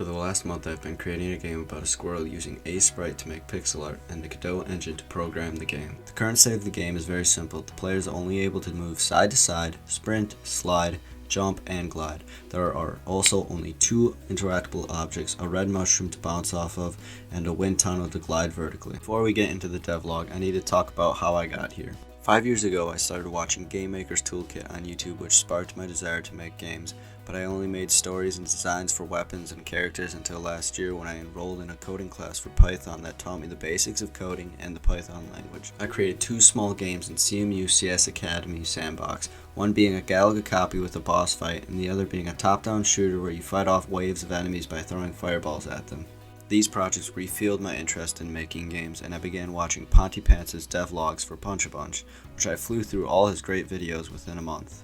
For the last month I've been creating a game about a squirrel using Aseprite to make pixel art and the Godot engine to program the game. The current state of the game is very simple. The player is only able to move side to side, sprint, slide, jump, and glide. There are also only two interactable objects, a red mushroom to bounce off of and a wind tunnel to glide vertically. Before we get into the devlog, I need to talk about how I got here. 5 years ago I started watching Game Maker's Toolkit on YouTube, which sparked my desire to make games, but I only made stories and designs for weapons and characters until last year when I enrolled in a coding class for Python that taught me the basics of coding and the Python language. I created two small games in CMU CS Academy Sandbox, one being a Galaga copy with a boss fight and the other being a top-down shooter where you fight off waves of enemies by throwing fireballs at them. These projects refueled my interest in making games, and I began watching Pontypants' devlogs for Punch-a-Bunch, which I flew through all his great videos within a month.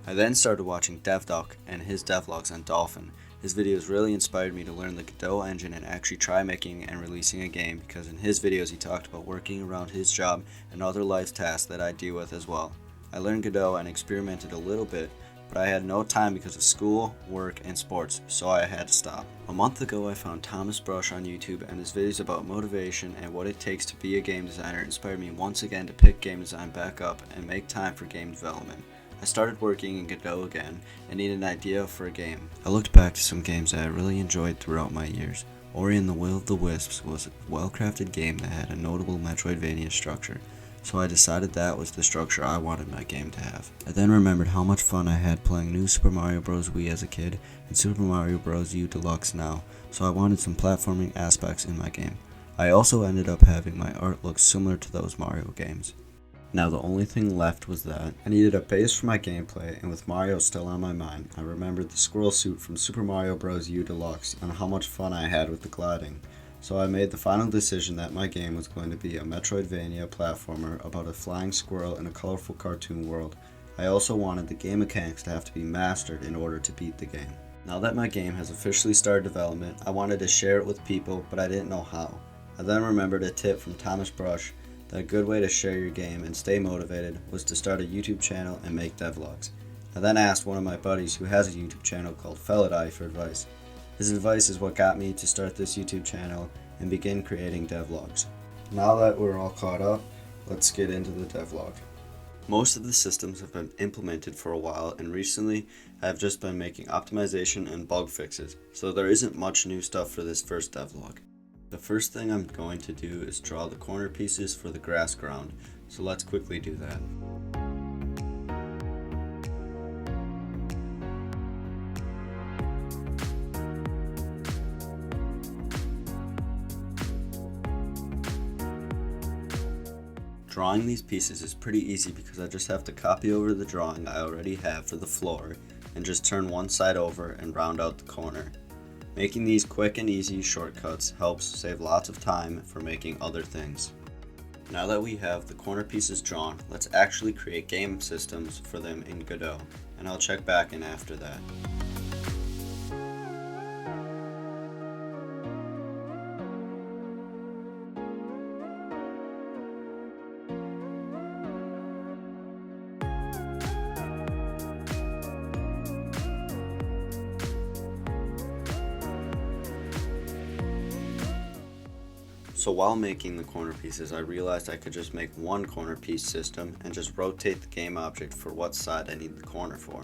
I then started watching DevDuck and his devlogs on Dolphin. His videos really inspired me to learn the Godot engine and actually try making and releasing a game, because in his videos he talked about working around his job and other life tasks that I deal with as well. I learned Godot and experimented a little bit, but I had no time because of school, work, and sports, so I had to stop. A month ago I found Thomas Brush on YouTube, and his videos about motivation and what it takes to be a game designer inspired me once again to pick game design back up and make time for game development. I started working in Godot again and needed an idea for a game. I looked back to some games that I really enjoyed throughout my years. Ori and the Will of the Wisps was a well-crafted game that had a notable Metroidvania structure, so I decided that was the structure I wanted my game to have. I then remembered how much fun I had playing New Super Mario Bros. Wii as a kid and Super Mario Bros. U Deluxe now, so I wanted some platforming aspects in my game. I also ended up having my art look similar to those Mario games. Now the only thing left was that I needed a base for my gameplay, and with Mario still on my mind, I remembered the squirrel suit from Super Mario Bros. U Deluxe and how much fun I had with the gliding. So I made the final decision that my game was going to be a Metroidvania platformer about a flying squirrel in a colorful cartoon world. I also wanted the game mechanics to have to be mastered in order to beat the game. Now that my game has officially started development, I wanted to share it with people, but I didn't know how. I then remembered a tip from Thomas Brush that a good way to share your game and stay motivated was to start a YouTube channel and make devlogs. I then asked one of my buddies who has a YouTube channel called Felladai for advice. His advice is what got me to start this YouTube channel and begin creating devlogs. Now that we're all caught up, let's get into the devlog. Most of the systems have been implemented for a while, and recently I've just been making optimization and bug fixes, so there isn't much new stuff for this first devlog. The first thing I'm going to do is draw the corner pieces for the grass ground, so let's quickly do that. Drawing these pieces is pretty easy because I just have to copy over the drawing I already have for the floor and just turn one side over and round out the corner. Making these quick and easy shortcuts helps save lots of time for making other things. Now that we have the corner pieces drawn, let's actually create game systems for them in Godot, and I'll check back in after that. So while making the corner pieces, I realized I could just make one corner piece system and just rotate the game object for what side I need the corner for.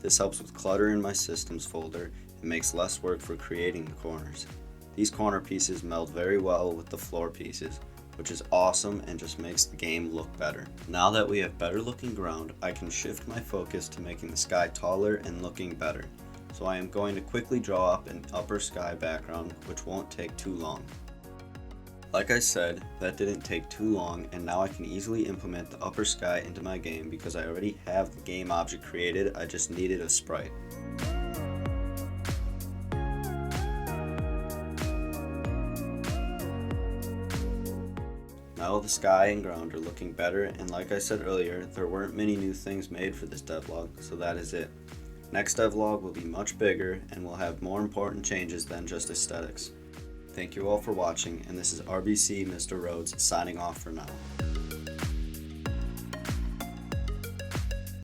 This helps with clutter in my systems folder and makes less work for creating the corners. These corner pieces meld very well with the floor pieces, which is awesome and just makes the game look better. Now that we have better looking ground, I can shift my focus to making the sky taller and looking better. So I am going to quickly draw up an upper sky background, which won't take too long. Like I said, that didn't take too long, and now I can easily implement the upper sky into my game because I already have the game object created, I just needed a sprite. Now the sky and ground are looking better, and like I said earlier, there weren't many new things made for this devlog, so that is it. Next devlog will be much bigger and will have more important changes than just aesthetics. Thank you all for watching, and this is RBC Mr. Rhodes signing off for now.